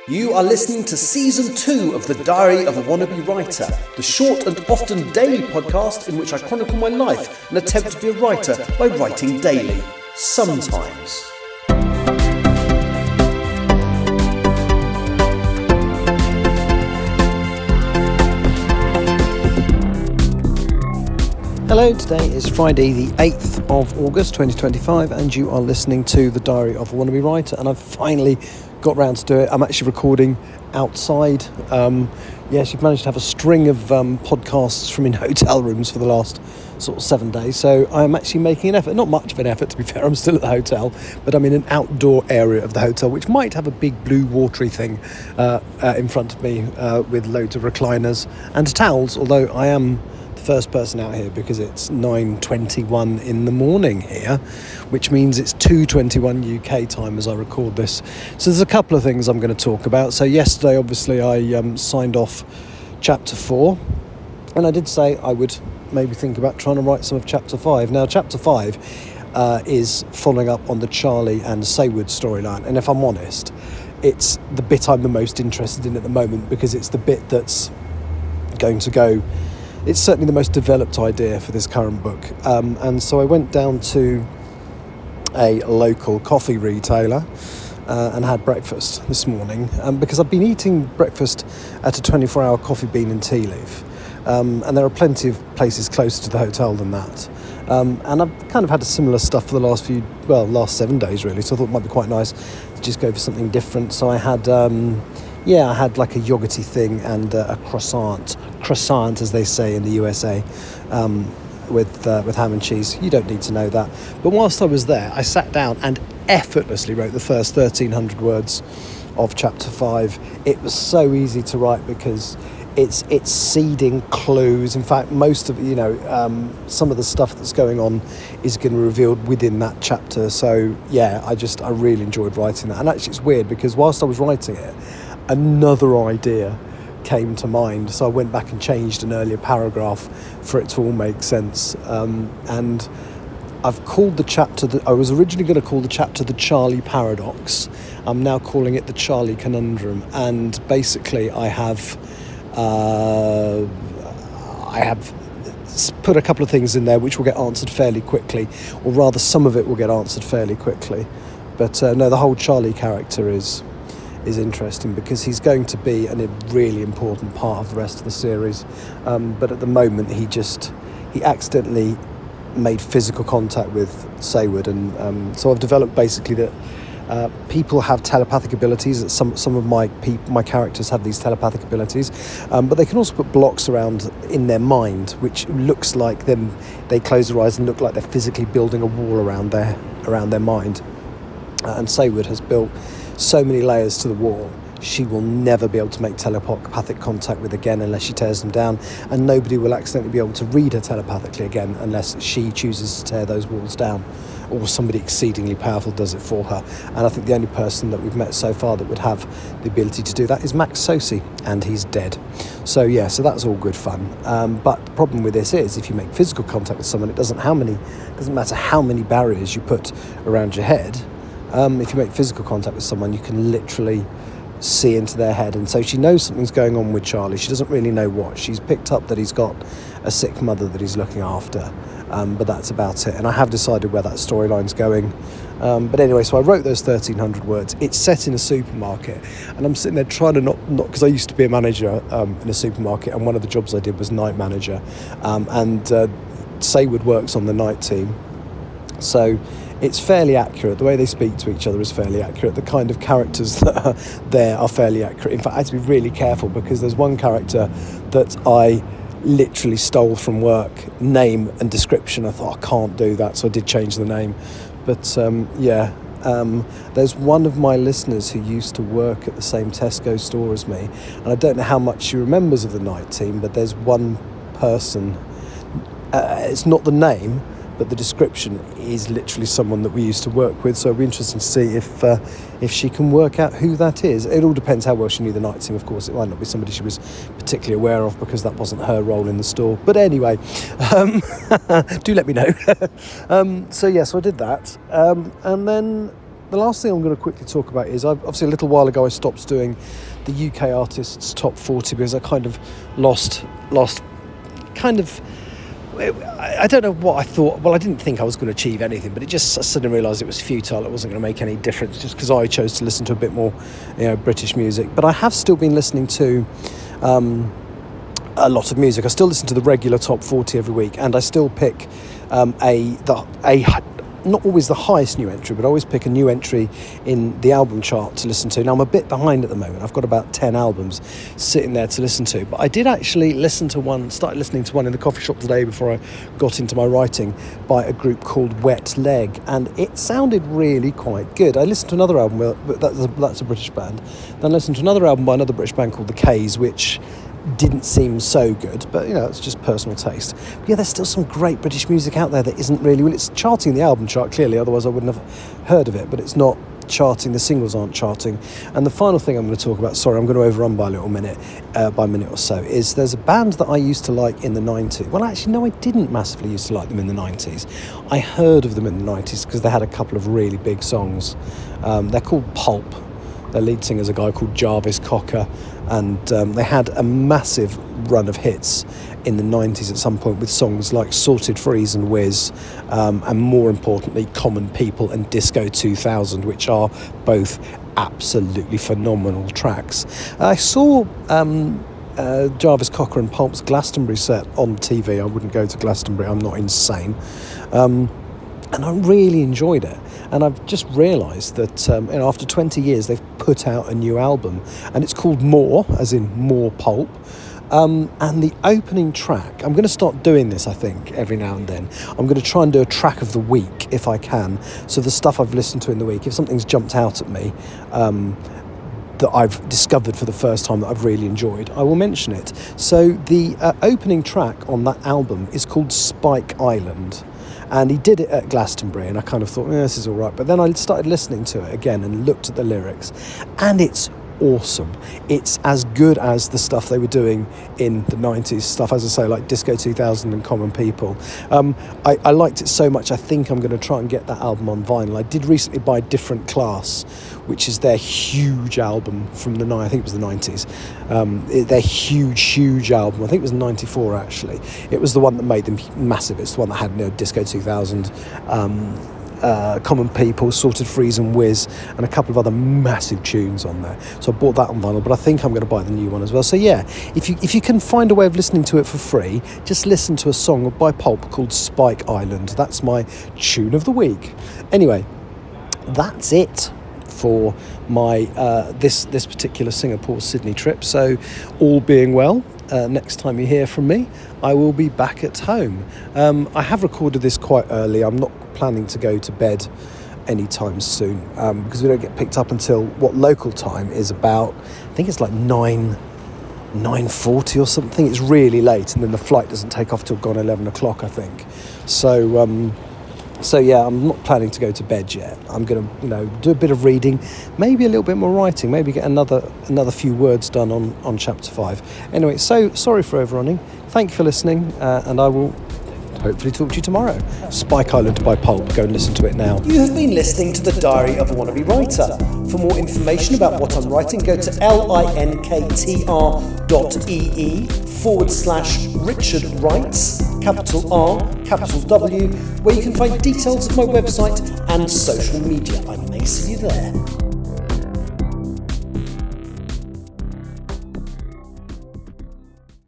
You are listening to Season 2 of The Diary of a Wannabe Writer, the short and often daily podcast in which I chronicle my life and attempt to be a writer by writing daily. Sometimes. Hello, today is Friday the 8th of August 2025 and you are listening to The Diary of a Wannabe Writer, and I've finally got round to do it. I'm actually recording outside. Yes, you've managed to have a string of podcasts from in hotel rooms for the last sort of 7 days, so I'm actually making an effort. Not much of an effort, to be fair. I'm still at the hotel, but I'm in an outdoor area of the hotel which might have a big blue watery thing in front of me with loads of recliners and towels, although I am first person out here because it's 9:21 in the morning here, which means it's 2:21 UK time as I record this. So there's a couple of things I'm going to talk about. So yesterday, obviously, I signed off chapter 4, and I did say I would maybe think about trying to write some of chapter 5. Now, chapter 5 is following up on the Charlie and Saywood storyline, and if I'm honest, it's the bit I'm the most interested in at the moment because it's the bit that's going to go. It's certainly the most developed idea for this current book. And so I went down to a local coffee retailer and had breakfast this morning because I've been eating breakfast at a 24-hour coffee bean and tea leaf. And there are plenty of places closer to the hotel than that. And I've kind of had a similar stuff for the last 7 days really, so I thought it might be quite nice to just go for something different. So I had I had like a yogurty thing and a croissant as they say in the USA, with ham and cheese. You don't need to know that. But whilst I was there, I sat down and effortlessly wrote the first 1,300 words of chapter 5. It was so easy to write because it's seeding clues. In fact, most of some of the stuff that's going on is going to be revealed within that chapter. So yeah, I really enjoyed writing that. And actually it's weird because whilst I was writing it, another idea came to mind, so I went back and changed an earlier paragraph for it to all make sense. And I've called the chapter I was originally going to call the chapter the Charlie Paradox. I'm now calling it the Charlie Conundrum, and basically I have put a couple of things in there which will get answered fairly quickly, or rather some of it will get answered fairly quickly. But no, the whole Charlie character is interesting because he's going to be a really important part of the rest of the series, but at the moment he accidentally made physical contact with Saywood, and so I've developed basically that people have telepathic abilities, that some of my characters have these telepathic abilities, but they can also put blocks around in their mind which looks like them. They close their eyes and look like they're physically building a wall around their mind, and Saywood has built so many layers to the wall she will never be able to make telepathic contact with again unless she tears them down, and nobody will accidentally be able to read her telepathically again unless she chooses to tear those walls down, or somebody exceedingly powerful does it for her. And I think the only person that we've met so far that would have the ability to do that is Max Sosi, and he's dead. So yeah, so that's all good fun. But the problem with this is if you make physical contact with someone, it doesn't matter how many barriers you put around your head. If you make physical contact with someone, you can literally see into their head. And so she knows something's going on with Charlie. She doesn't really know what. She's picked up that he's got a sick mother that he's looking after, but that's about it. And I have decided where that storyline's going. But anyway, so I wrote those 1,300 words. It's set in a supermarket, and I'm sitting there trying to not because I used to be a manager in a supermarket, and one of the jobs I did was night manager. And Saywood works on the night team. So it's fairly accurate. The way they speak to each other is fairly accurate. The kind of characters that are there are fairly accurate. In fact, I had to be really careful because there's one character that I literally stole from work, name and description. I thought, I can't do that, so I did change the name. But there's one of my listeners who used to work at the same Tesco store as me, and I don't know how much she remembers of the night team, but there's one person, it's not the name, but the description is literally someone that we used to work with. So it'll be interesting to see if she can work out who that is. It all depends how well she knew the night team, of course. It might not be somebody she was particularly aware of because that wasn't her role in the store. But anyway, do let me know. So I did that. And then the last thing I'm going to quickly talk about is, obviously a little while ago I stopped doing the UK artists top 40 because I kind of lost kind of, I don't know what I thought. Well, I didn't think I was going to achieve anything, but I suddenly realised it was futile. It wasn't going to make any difference just because I chose to listen to a bit more, British music. But I have still been listening to a lot of music. I still listen to the regular top 40 every week, and I still pick not always the highest new entry, but I always pick a new entry in the album chart to listen to. Now, I'm a bit behind at the moment. I've got about 10 albums sitting there to listen to, but I did actually started listening to one in the coffee shop today before I got into my writing, by a group called Wet Leg, and it sounded really quite good. I listened to another album, that's a British band. Then I listened to another album by another British band called The K's, which didn't seem so good, but it's just personal taste. But yeah, there's still some great British music out there that isn't really, well, it's charting the album chart clearly, otherwise I wouldn't have heard of it, but it's not charting, the singles aren't charting. And the final thing I'm going to talk about, sorry, I'm going to overrun by a minute or so, is there's a band that I used to like in the 90s. Well, actually, no, I didn't massively used to like them in the 90s. I heard of them in the 90s because they had a couple of really big songs. They're called Pulp. Their lead singer is a guy called Jarvis Cocker, and they had a massive run of hits in the 90s at some point with songs like Sorted Freeze and Whiz, and more importantly Common People and Disco 2000, which are both absolutely phenomenal tracks. I saw Jarvis Cocker and Pulp's Glastonbury set on TV. I wouldn't go to Glastonbury, I'm not insane. And I really enjoyed it. And I've just realised that after 20 years they've put out a new album, and it's called More, as in More Pulp. And the opening track, I'm going to start doing this, I think, every now and then. I'm going to try and do a track of the week if I can. So the stuff I've listened to in the week, if something's jumped out at me that I've discovered for the first time that I've really enjoyed, I will mention it. So the opening track on that album is called Spike Island. And he did it at Glastonbury, and I kind of thought, this is all right. But then I started listening to it again and looked at the lyrics, and it's awesome. It's as good as the stuff they were doing in the 90s, stuff, as I say, like Disco 2000 and Common People. I liked it so much, I think I'm going to try and get that album on vinyl. I did recently buy Different Class, which is their huge album from I think it was the 90s. Their huge album. I think it was 94 actually. It was the one that made them massive. It's the one that had Disco 2000, Common People, Sorted Freeze and Whiz, and a couple of other massive tunes on there. So I bought that on vinyl, but I think I'm going to buy the new one as well. So yeah, if you can find a way of listening to it for free, just listen to a song by Pulp called Spike Island. That's my tune of the week. Anyway, that's it for my this particular Singapore-Sydney trip. So all being well, next time you hear from me, I will be back at home. I have recorded this quite early. I'm not planning to go to bed anytime soon because we don't get picked up until what local time is about, I think it's like 9:40 or something. It's really late, and then the flight doesn't take off till gone 11 o'clock, I think. So yeah, I'm not planning to go to bed yet. I'm going to, do a bit of reading, maybe a little bit more writing, maybe get another few words done on chapter 5. Anyway, so sorry for overrunning. Thank you for listening, and I will hopefully talk to you tomorrow. Spike Island by Pulp. Go and listen to it now. You have been listening to The Diary of a Wannabe Writer. For more information about what I'm writing, go to linktr.ee/Richard Writes, capital R, capital W, where you can find details of my website and social media. I may see you there.